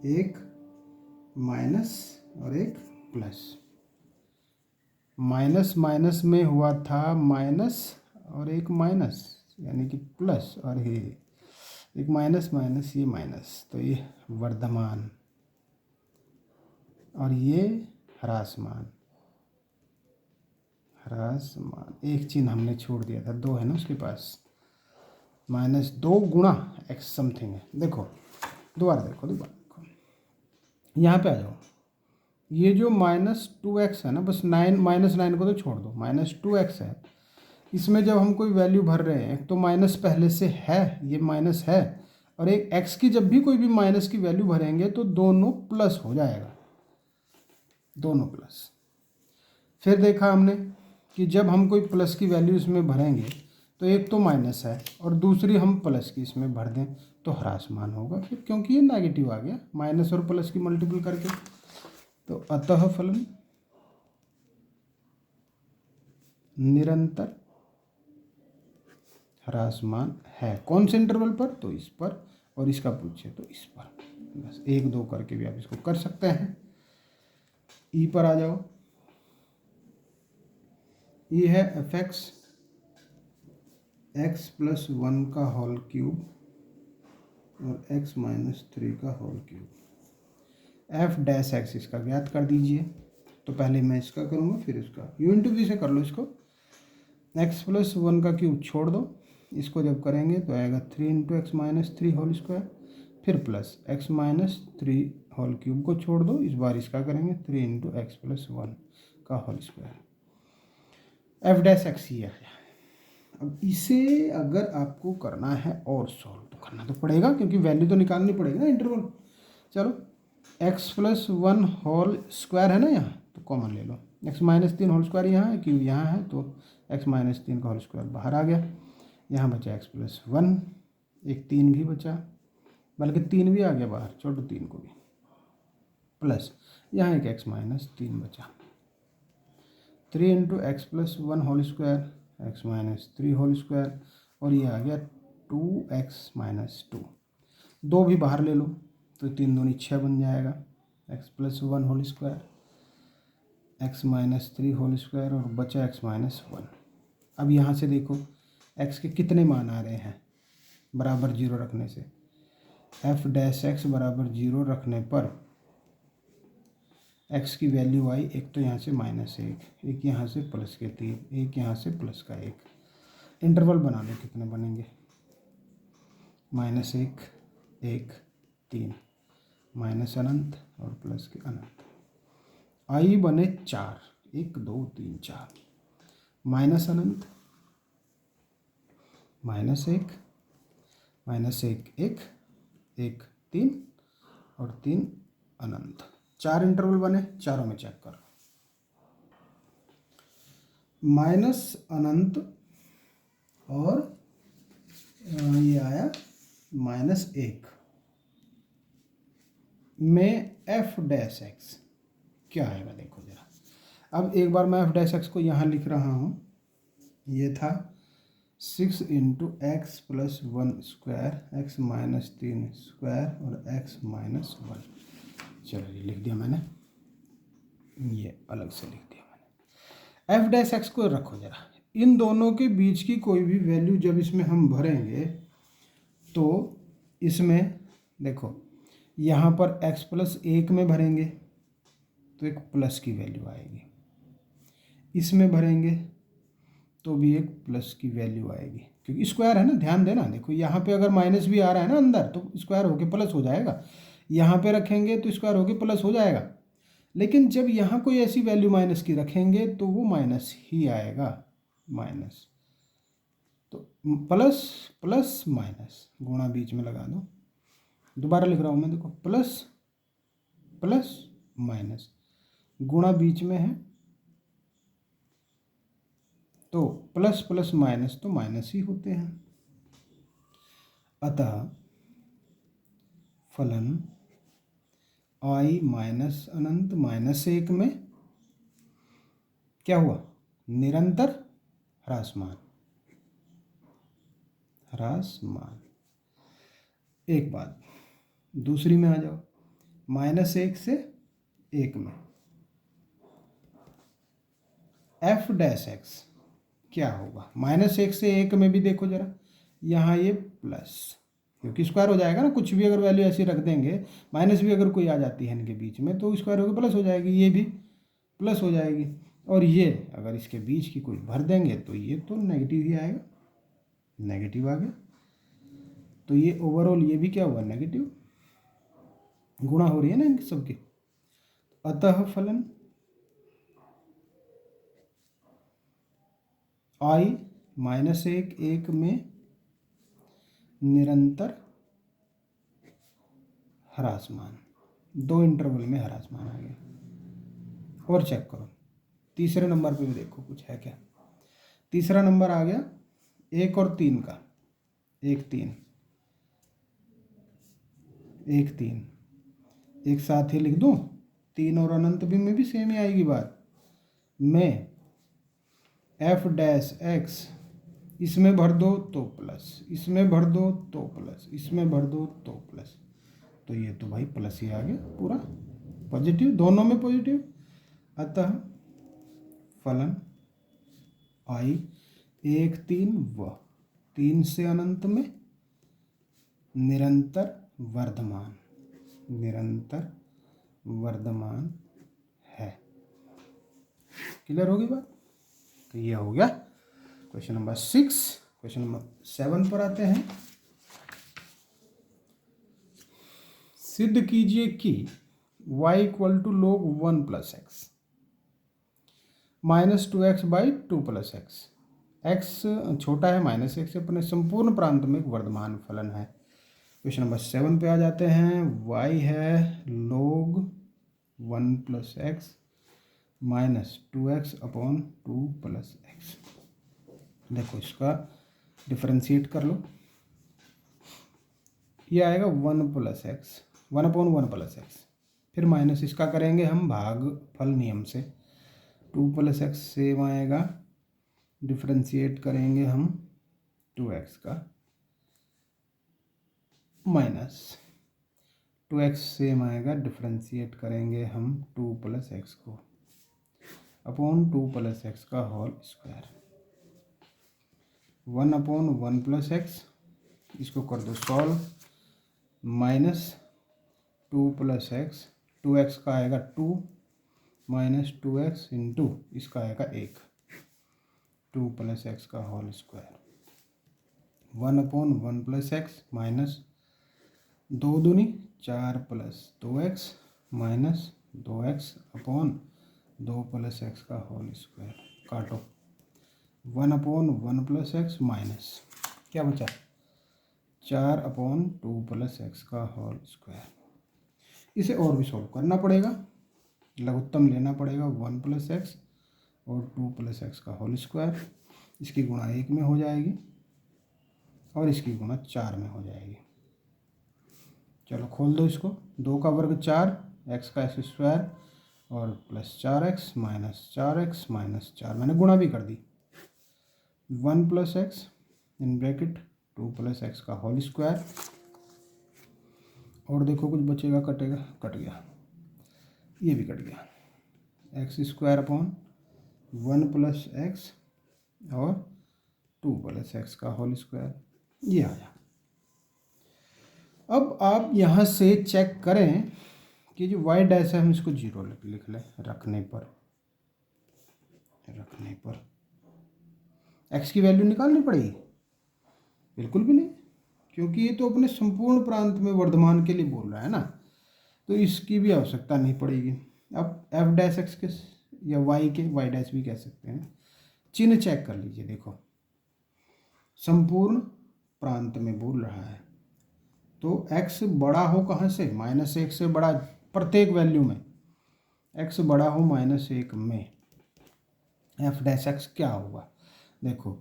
एक माइनस और एक प्लस। माइनस माइनस में हुआ था माइनस और एक माइनस, यानी कि प्लस, और ये एक माइनस माइनस, ये माइनस, तो ये वर्धमान और ये ह्रासमान। ह्रासमान, एक चिन्ह हमने छोड़ दिया था, 2 है ना उसके पास, -2 गुणा एक्स समथिंग है। देखो दोबारा देखो, यहाँ पे आ जाओ। ये जो -2x है ना, बस -9 को तो छोड़ दो, -2x है। इसमें जब हम कोई वैल्यू भर रहे हैं तो माइनस पहले से है, ये माइनस है, और एक x की जब भी कोई भी माइनस की वैल्यू भरेंगे तो दोनों प्लस हो जाएगा, दोनों प्लस। फिर देखा हमने कि जब हम कोई प्लस की वैल्यू इसमें भरेंगे तो एक तो माइनस है और दूसरी हम प्लस की इसमें भर दें तो ह्रासमान होगा, फिर क्योंकि ये नेगेटिव आ गया, माइनस और प्लस की मल्टीपल करके। तो अतः फलन निरंतर ह्रासमान है। कौन से इंटरवल पर, तो इस पर, और इसका पूछे तो इस पर। बस 1 2 करके भी आप इसको कर सकते हैं। ई पर आ जाओ। ई है f x x plus one का होल क्यूब और एक्स माइनस थ्री का whole cube. F dash x इसका ज्ञात कर दीजिए। तो पहले मैं इसका करूँगा फिर इसका, यू इंटू वी से कर लो इसको। एक्स प्लस वन का क्यूब छोड़ दो, इसको जब करेंगे तो आएगा 3 into x minus three whole square, फिर plus x minus three whole cube को छोड़ दो, इस बार इसका करेंगे 3 इंटू एक्स प्लस वन का whole square. F dash x ही आ गया। अब इसे अगर आपको करना है और सॉल्व तो करना तो पड़ेगा, क्योंकि वैल्यू तो निकालनी पड़ेगी ना इंटरवल। चलो, x plus one whole square है ना यहाँ, तो कॉमन ले लो। एक्स माइनस तीन होल स्क्वायर यहाँ है, क्योंकि यहाँ है तो एक्स माइनस तीन का होल स्क्वायर बाहर आ गया। यहाँ बचा एक्स प्लस वन, एक तीन भी बचा, बल्कि तीन भी आ गया बाहर, छोड़ो तीन को भी, प्लस यहाँ एक एक्स माइनस तीन बचा। 3 into x plus one whole square, x minus three whole square, और ये आ गया 2x माइनस टू। दो भी बाहर ले लो तो तीन दूनी छः बन जाएगा। X plus one whole square, x minus three whole square, और बचा एक्स माइनस वन। अब यहाँ से देखो एक्स के कितने मान आ रहे हैं बराबर जीरो रखने से। एफ डैश एक्स बराबर जीरो रखने पर एक्स की वैल्यू आई, एक तो यहाँ से माइनस एक यहाँ से प्लस के तीन, एक यहाँ से प्लस का एक। इंटरवल बना लो कितने बनेंगे, माइनस एक, एक, तीन, माइनस अनंत और प्लस के अनंत। आई बने चार, एक दो तीन चार, माइनस अनंत, माइनस एक, माइनस एक एक, एक तीन और तीन अनंत। चार इंटरवल बने, चारों में चेक करो। माइनस अनंत और ये आया माइनस एक में एफ डैश एक्स क्या आएगा देखो जरा। अब एक बार मैं एफ डैश एक्स को यहाँ लिख रहा हूँ, ये था 6 into x plus one square, x minus तीन स्क्वायर और एक्स माइनस वन। चलो ये लिख दिया मैंने, ये अलग से लिख दिया मैंने। एफ डैश एक्स को रखो जरा, इन दोनों के बीच की कोई भी वैल्यू जब इसमें हम भरेंगे तो इसमें देखो, यहाँ पर x प्लस एक में भरेंगे तो एक प्लस की वैल्यू आएगी, इसमें भरेंगे तो भी एक प्लस की वैल्यू आएगी, क्योंकि स्क्वायर है ना। ध्यान देना, देखो यहाँ पे अगर माइनस भी आ रहा है ना अंदर तो स्क्वायर होके प्लस हो जाएगा, यहाँ पे रखेंगे तो स्क्वायर होके प्लस हो जाएगा। लेकिन जब यहाँ कोई ऐसी वैल्यू माइनस की रखेंगे तो वो माइनस ही आएगा, माइनस। तो प्लस प्लस माइनस, गुणा बीच में लगा दो। दोबारा लिख रहा हूँ मैं, देखो प्लस प्लस माइनस, गुणा बीच में है तो प्लस प्लस माइनस तो माइनस ही होते हैं। अतः फलन आई माइनस अनंत माइनस एक में क्या हुआ, निरंतर ह्रासमान, ह्रासमान। एक बात, दूसरी में आ जाओ, माइनस एक से एक में एफ डैश एक्स क्या होगा। माइनस एक से एक में भी देखो जरा, यहाँ ये प्लस, क्योंकि स्क्वायर हो जाएगा ना, कुछ भी अगर वैल्यू ऐसी रख देंगे, माइनस भी अगर कोई आ जाती है इनके बीच में तो स्क्वायर होकर प्लस हो जाएगी, ये भी प्लस हो जाएगी। और ये अगर इसके बीच की कोई भर देंगे तो ये तो नेगेटिव ही आएगा, नेगेटिव आ गया। तो ये ओवरऑल ये भी क्या हुआ, नेगेटिव, गुणा हो रही है ना इनके सबके। अतः फलन आई माइनस एक एक में निरंतर ह्रासमान, दो इंटरवल में ह्रासमान आ गया। और चेक करो तीसरे नंबर पे भी देखो कुछ है क्या। तीसरा नंबर आ गया एक और तीन का, एक तीन, एक तीन एक साथ ही लिख दूं, तीन और अनंत भी में भी सेम ही आएगी बात। मैं एफ डैश एक्स इसमें भर दो तो प्लस, इसमें भर दो तो प्लस, इसमें भर दो तो प्लस, तो ये तो भाई प्लस ही आ गया पूरा, पॉजिटिव, दोनों में पॉजिटिव। अतः फलन आई एक तीन व 3 से अनंत में निरंतर वर्धमान है। क्लियर होगी बात? तो ये हो गया क्वेश्चन नंबर 6। क्वेश्चन नंबर 7 पर आते हैं। सिद्ध कीजिए कि y equal to log 1 plus x minus 2x by 2 plus x, x छोटा है माइनस एक्स, अपने संपूर्ण प्रांत में एक वर्धमान फलन है। क्वेश्चन नंबर 7 पे आ जाते हैं। y है log 1 plus x minus 2x upon 2 plus x. देखो इसका डिफरेंशिएट कर लो, ये आएगा 1 plus x, 1 upon 1 plus x, फिर माइनस इसका करेंगे हम भागफल नियम से, 2 प्लस एक्स सेम आएगा, डिफरेंशिएट करेंगे हम 2x का, माइनस 2x सेम आएगा, डिफरेंशिएट करेंगे हम 2 प्लस एक्स को, अपॉन 2 प्लस एक्स का whole square, 1 upon 1 plus x, इसको कर दो solve, minus 2 plus x, 2x का आएगा 2 माइनस 2x इंटू इसका आएगा 1, 2 प्लस एक्स का whole square, 1 upon 1 plus x minus 2 दूनी 4 plus 2x minus 2x upon 2 plus x का होल स्क्वायर, काटो, 1 अपॉन 1 प्लस एक्स माइनस क्या बचा 4 अपॉन 2 प्लस एक्स का होल स्क्वायर। इसे और भी सॉल्व करना पड़ेगा, लघुत्तम लेना पड़ेगा 1 प्लस एक्स और 2 प्लस एक्स का होल स्क्वायर, इसकी गुणा 1 में हो जाएगी और इसकी गुणा 4 में हो जाएगी। चलो खोल दो इसको, 2 का वर्ग 4, एक्स का एक्स स्क्वायर और plus 4x minus 4x minus 4, मैंने गुणा भी कर दी, 1 plus x in bracket 2 plus x का होल स्क्वायर, और देखो कुछ बचेगा, कटेगा, कट गया, ये भी कट गया, x square upon 1 plus x और 2 प्लस एक्स का होल स्क्वायर, ये आया। अब आप यहाँ से चेक करें कि जो y डैश है हम इसको 0 लिख लें, रखने पर x की वैल्यू निकालनी पड़ेगी? बिल्कुल भी नहीं, क्योंकि ये तो अपने संपूर्ण प्रांत में वर्धमान के लिए बोल रहा है ना, तो इसकी भी आवश्यकता नहीं पड़ेगी। अब f डैश x के या y के y डैश भी कह सकते हैं, चिन्ह चेक कर लीजिए, देखो संपूर्ण प्रांत में बोल रहा है, तो x बड़ा हो कहाँ से, -1 से बड़ा, प्रत्येक वैल्यू में x बड़ा हो -1 में f डैश x क्या होगा, देखो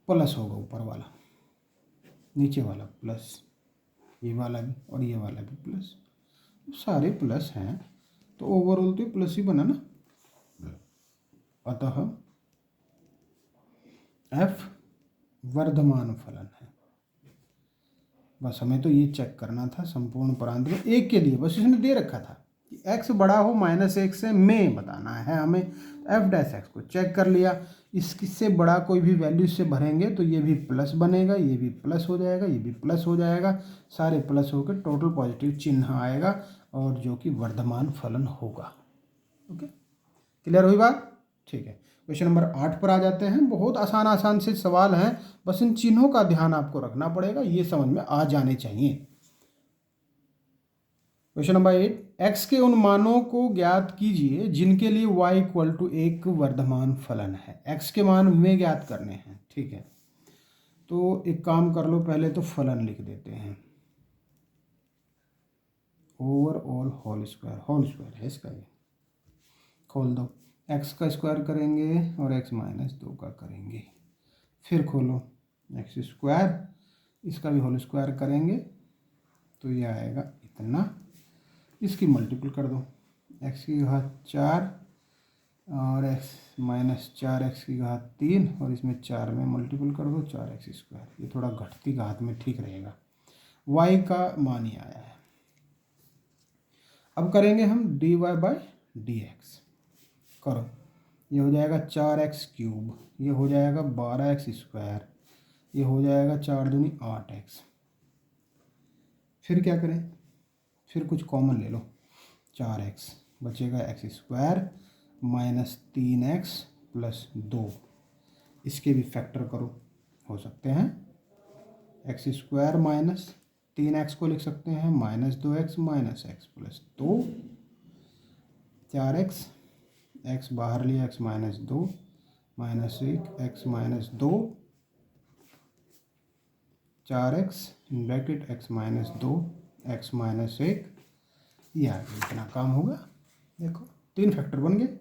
प्लस होगा, ऊपर वाला नीचे वाला प्लस, ये वाला भी और ये वाला भी प्लस, सारे प्लस हैं तो ओवरऑल तो प्लस ही बना ना, अतः f वर्धमान फलन है। बस हमें तो ये चेक करना था संपूर्ण प्रांत में एक के लिए, बस इसने दे रखा था कि x बड़ा हो -1 से में बताना है हमें, f डैश x को चेक कर लिया, इससे बड़ा कोई भी वैल्यू से भरेंगे तो ये भी प्लस बनेगा, ये भी प्लस हो जाएगा, ये भी प्लस हो जाएगा, सारे प्लस होकर टोटल पॉजिटिव चिन्ह आएगा और जो कि वर्धमान फलन होगा। ओके, क्लियर हुई बात? ठीक है, क्वेश्चन नंबर 8 पर आ जाते हैं। बहुत आसान से सवाल हैं, बस इन चिन्हों का ध्यान आपको रखना पड़ेगा, ये समझ में आ जाने चाहिए। क्वेश्चन नंबर 8, x के उन मानों को ज्ञात कीजिए जिनके लिए y इक्वल टू 1 वर्धमान फलन है। x के मान में ज्ञात करने हैं, ठीक है, तो एक काम कर लो, पहले तो फलन लिख देते हैं, ओवरऑल होल स्क्वायर है इसका, ये खोल दो, x का स्क्वायर करेंगे और x -2 का करेंगे, फिर खोलो x स्क्वायर, इसका भी होल स्क्वायर करेंगे तो ये आएगा इतना, इसकी मल्टीपल कर दो, x की घात 4 और x -4x की घात 3 और इसमें 4 में मल्टीपल कर दो, 4x स्क्वायर, ये थोड़ा घटती घात में ठीक रहेगा, y का मान ही आया है। अब करेंगे हम dy/dx, करो, ये हो जाएगा 4x क्यूब, ये हो जाएगा 12x स्क्वायर, ये हो जाएगा 4 दूनी 8x। फिर क्या करें, फिर कुछ कॉमन ले लो, 4x बचेगा x square minus 3x plus 2। इसके भी फैक्टर करो, हो सकते हैं। एक्स स्क्वायर माइनस 3x को लिख सकते हैं minus 2x minus x plus 2, 4x, x बाहर लिया x minus 2 minus 1 x minus 2, 4x bracket x minus 2 x minus 1। ये आ गया, इतना काम होगा। देखो 3 फैक्टर बन गए।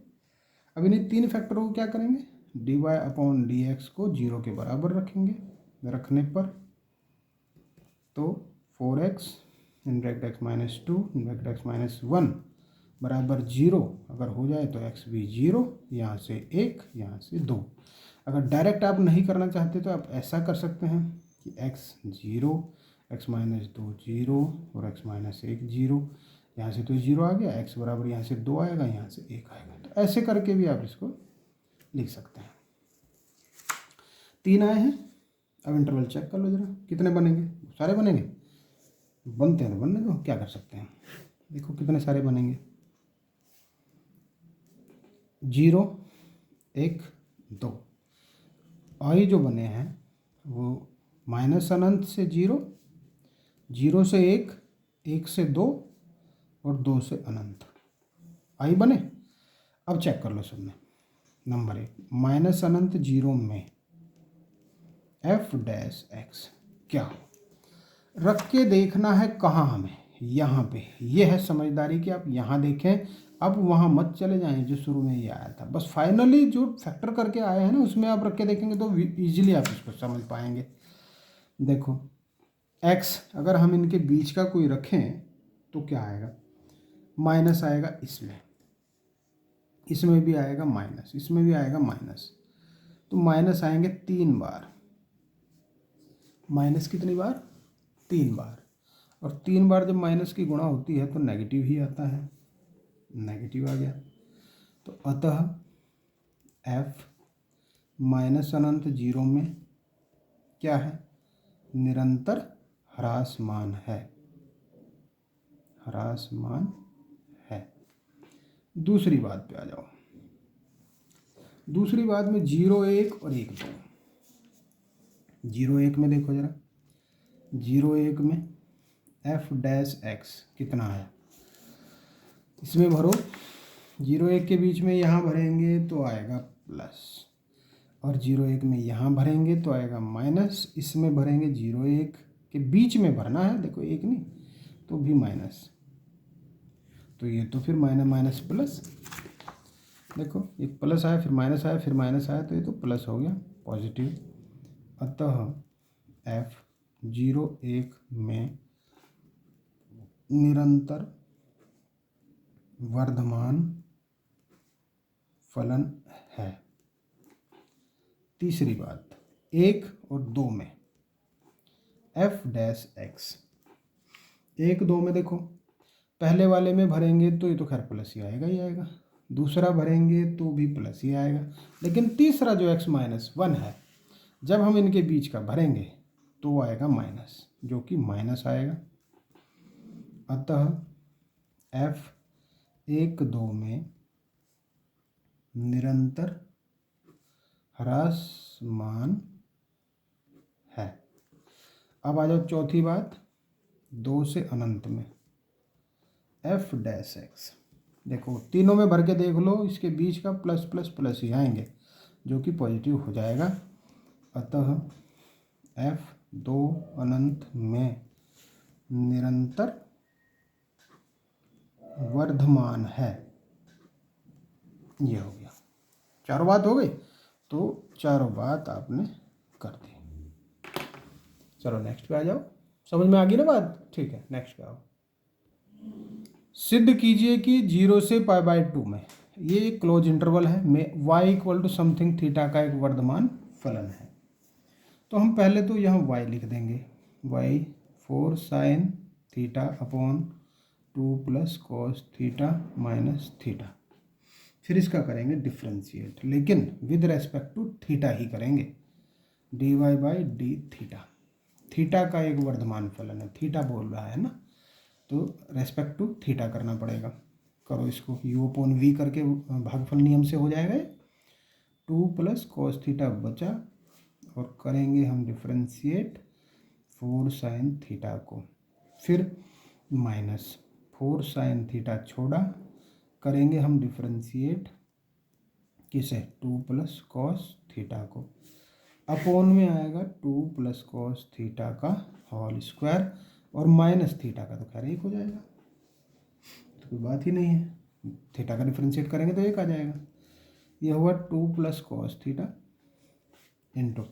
अब इन्हीं 3 फैक्टरों को क्या करेंगे, dy अपॉन dx को 0 के बराबर रखेंगे। रखने पर तो 4x in bracket x minus 2 in bracket x minus 1 बराबर 0 अगर हो जाए तो x भी 0, यहाँ से 1 यहाँ से 2। अगर डायरेक्ट आप नहीं करना चाहते तो आप ऐसा कर सकते हैं कि x 0 x माइनस 2 0 और x माइनस 1 0, यहाँ से तो 0 आ गया, x बराबर यहाँ से 2 आएगा, यहाँ से 1 आएगा। तो ऐसे करके भी आप इसको लिख सकते हैं। 3 आए हैं। अब इंटरवल चेक कर लो जरा, कितने बनेंगे, सारे बनेंगे, बनते हैं तो बनने दो, क्या कर सकते हैं। देखो कितने सारे बनेंगे, 0 1 2। आई जो बने हैं वो माइनस अनंत से 0, 0 से 1, 1 से 2 और 2 से अनंत, आई बने। अब चेक कर लो सब में। नंबर 1 माइनस अनंत 0 में f डैश x क्या हो, रख के देखना है कहाँ हमें, यहाँ पे। ये है समझदारी कि आप यहाँ देखें, अब वहाँ मत चले जाएं जो शुरू में ये आया था। बस फाइनली जो फैक्टर करके आए हैं ना उसमें आप रख के देखेंगे तो इजीली आप इसको समझ पाएंगे। देखो x अगर हम इनके बीच का कोई रखें तो क्या आएगा, माइनस आएगा, इसमें भी आएगा माइनस, इसमें भी आएगा माइनस। तो माइनस आएंगे 3 बार, माइनस कितनी बार, 3 बार। और 3 बार जब माइनस की गुणा होती है तो नेगेटिव ही आता है, नेगेटिव आ गया। तो अतः f माइनस अनंत 0 में क्या है, निरंतर ह्रासमान है, ह्रासमान है। दूसरी बात पे आ जाओ। दूसरी बात में 0 1 और 1 2। 0 1 में देखो जरा, 0 1 में f डैश x कितना है, इसमें भरो। 0 1 के बीच में यहाँ भरेंगे तो आएगा प्लस, और 0 1 में यहाँ भरेंगे तो आएगा माइनस। इसमें भरेंगे 0 1 के बीच में भरना है, देखो 1 नहीं तो भी माइनस, तो ये तो फिर माइनस माइनस प्लस। देखो एक प्लस आया फिर माइनस आया फिर माइनस आया, तो ये तो प्लस हो गया, पॉजिटिव। अतः f 0 1 में निरंतर वर्धमान फलन है। तीसरी बात, 1 और 2 में f डैश x, 1 2 में देखो, पहले वाले में भरेंगे तो ये तो खैर प्लस ही आएगा ही आएगा, दूसरा भरेंगे तो भी प्लस ही आएगा, लेकिन तीसरा जो x माइनस 1 है जब हम इनके बीच का भरेंगे तो आएगा माइनस, जो कि माइनस आएगा। अतः f 1 2 में निरंतर ह्रासमान है। अब आ जाओ चौथी बात, 2 से अनंत में f डैश x। देखो तीनों में भर के देख लो, इसके बीच का प्लस प्लस प्लस ही आएंगे, जो कि पॉजिटिव हो जाएगा। अतः f 2 अनंत में निरंतर वर्धमान है। ये हो गया, चारों बात हो गई। तो चारों बात आपने कर दी। चलो नेक्स्ट पे आ जाओ, समझ में आ गई ना बात, ठीक है। नेक्स्ट पे आओ। सिद्ध कीजिए कि 0 से π/2 में, ये एक क्लोज इंटरवल है, में y equal to something theta का एक वर्धमान फलन है। तो हम पहले तो यहाँ y लिख देंगे, y 4 sine theta upon 2 plus cos theta minus theta. फिर इसका करेंगे डिफ्रेंशिएट, लेकिन विद रेस्पेक्ट टू थीटा ही करेंगे। dy/d theta. थीटा का एक वर्धमान फलन है, थीटा बोल रहा है ना, तो रेस्पेक्ट टू थीटा करना पड़ेगा। करो इसको, u/v करके भागफल नियम से हो जाएगा। 2 + cos थीटा बचा और करेंगे हम डिफ्रेंशिएट 4 sin थीटा को, फिर माइनस 4 sin थीटा छोड़ा, करेंगे हम डिफ्रेंशिएट किसे, 2 + cos थीटा को, अपोन में आएगा 2 + cos थीटा का होल स्क्वायर और माइनस थीटा का तो खैर एक हो जाएगा, तो कोई बात ही नहीं है। थीटा का डिफ्रेंशिएट करेंगे तो एक आ जाएगा। ये हुआ 2 + cos थीटा इंटू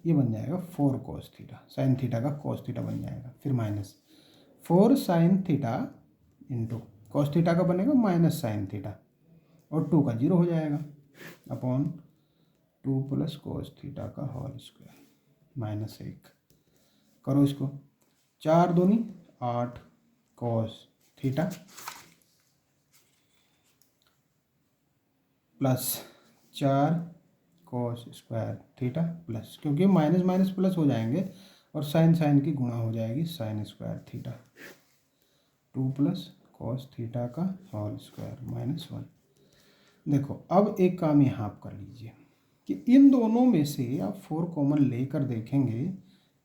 ये बन जाएगा 4 cos थीटा, साइन थीटा का cos थीटा बन जाएगा, फिर minus 4 sin theta into cos theta का बनेगा माइनस साइन थीटा और 2 का 0 हो जाएगा, अपॉन 2 + cos थीटा का होल स्क्वायर -1। करो इसको, 4 दूनी 8 cos theta plus 4 cos square theta plus, क्योंकि माइनस माइनस प्लस हो जाएंगे और साइन साइन की गुणा हो जाएगी sine square theta, 2 + cos theta का होल स्क्वायर -1। देखो अब एक काम यहाँ आप कर लीजिए कि इन दोनों में से आप 4 कॉमन लेकर देखेंगे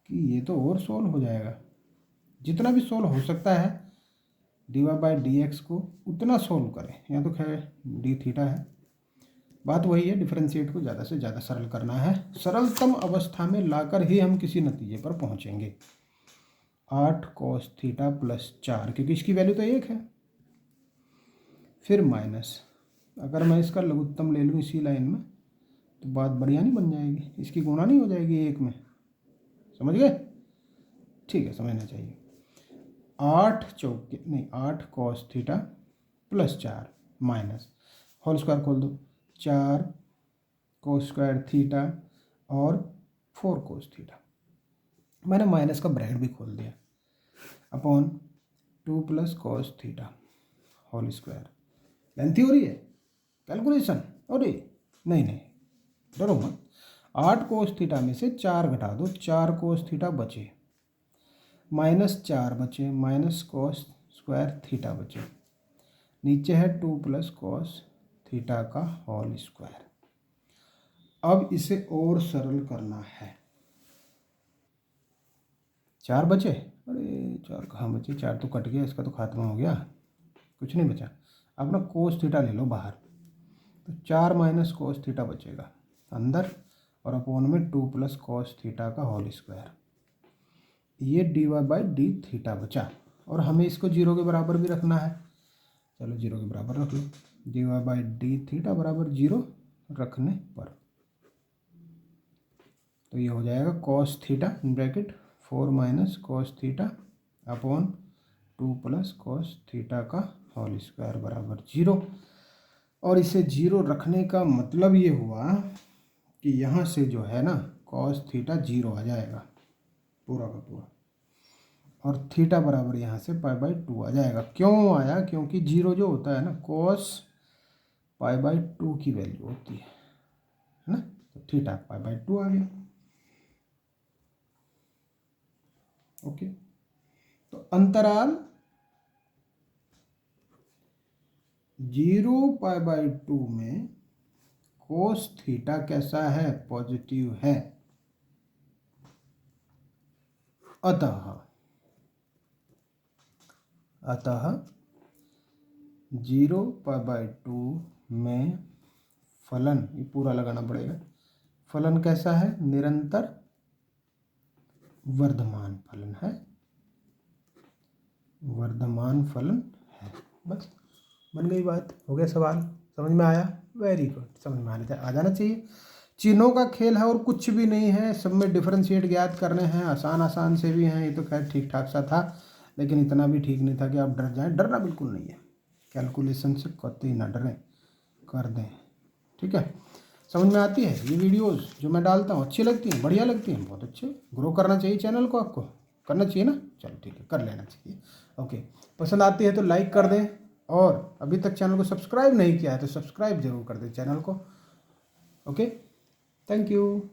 कि ये तो और सोल्व हो जाएगा। जितना भी सोल्व हो सकता है dy/dx को उतना सोल्व करें, यहाँ तो खैर d थीटा है, बात वही है, डिफरेंशिएट को ज़्यादा से ज़्यादा सरल करना है, सरलतम अवस्था में लाकर ही हम किसी नतीजे पर पहुँचेंगे। 8 cos थीटा प्लस 4, क्योंकि इसकी वैल्यू तो 1 है, फिर माइनस, अगर मैं इसका लघुत्तम ले लूँ इसी लाइन में तो बात बढ़िया नहीं बन जाएगी, इसकी गुणा नहीं हो जाएगी 1 में, समझ गए? ठीक है, समझना चाहिए। 8 cos theta plus 4 minus whole square खोल दो, 4 cos स्क्वायर थीटा और 4 cos थीटा, मैंने माइनस का ब्रैकेट भी खोल दिया, upon 2 + cos theta whole square. Lengthy हो रही है कैलकुलेशन, अरे नहीं डरो मत, 8 cos थीटा में से 4 घटा दो, 4 cos थीटा बचे, -4 बचे, माइनस cos स्क्वायर थीटा बचे, नीचे है 2 + cos थीटा का होल स्क्वायर। अब इसे और सरल करना है, 4 बचे, अरे 4 कहाँ बचे, 4 तो कट गया, इसका तो खात्मा हो गया, कुछ नहीं बचा। अब ना cos थीटा ले लो बाहर, तो 4 - cos थीटा बचेगा अंदर और अपोन में 2 + cos थीटा का होल स्क्वायर, ये dy/d थीटा बचा, और हमें इसको 0 के बराबर भी रखना है, चलो 0 के बराबर रख लो, dy/d थीटा बराबर 0 रखने पर तो ये हो जाएगा cos theta bracket 4 - cos theta upon 2 + cos theta का होल स्क्वायर बराबर 0। और इसे 0 रखने का मतलब ये हुआ कि यहाँ से जो है ना cos थीटा 0 आ जाएगा पूरा का पूरा, और थीटा बराबर यहाँ से π/2 आ जाएगा। क्यों आया? क्योंकि 0 जो होता है ना cos π/2 की वैल्यू होती है ना, तो थीटा π/2 आ गया। ओके, तो अंतराल 0 π/2 में cos थीटा कैसा है? पॉजिटिव है। अतः 0 π/2 में फलन, ये पूरा लगाना पड़ेगा, फलन कैसा है? निरंतर वर्धमान फलन है, वर्धमान फलन है। बस बन गई बात, हो गया सवाल, समझ में आया? वेरी गुड, समझ में आ जाना चाहिए। चिन्हों का खेल है और कुछ भी नहीं है, सब में डिफरेंशिएट ज्ञात करने हैं, आसान से भी हैं, ये तो खैर ठीक ठाक सा था, लेकिन इतना भी ठीक नहीं था कि आप डर जाएं, डरना बिल्कुल नहीं है, कैलकुलेशन से कतई ना डरें, कर दें, ठीक है। समझ में आती है ये वीडियोस जो मैं डालता हूँ? अच्छी लगती हैं, बढ़िया लगती हैं, बहुत अच्छे, ग्रो करना चाहिए चैनल को, आपको करना चाहिए ना, चलो ठीक है, कर लेना चाहिए। ओके, पसंद आती है तो लाइक कर दें, और अभी तक चैनल को सब्सक्राइब नहीं किया है तो सब्सक्राइब जरूर कर दें चैनल को। Okay, thank you.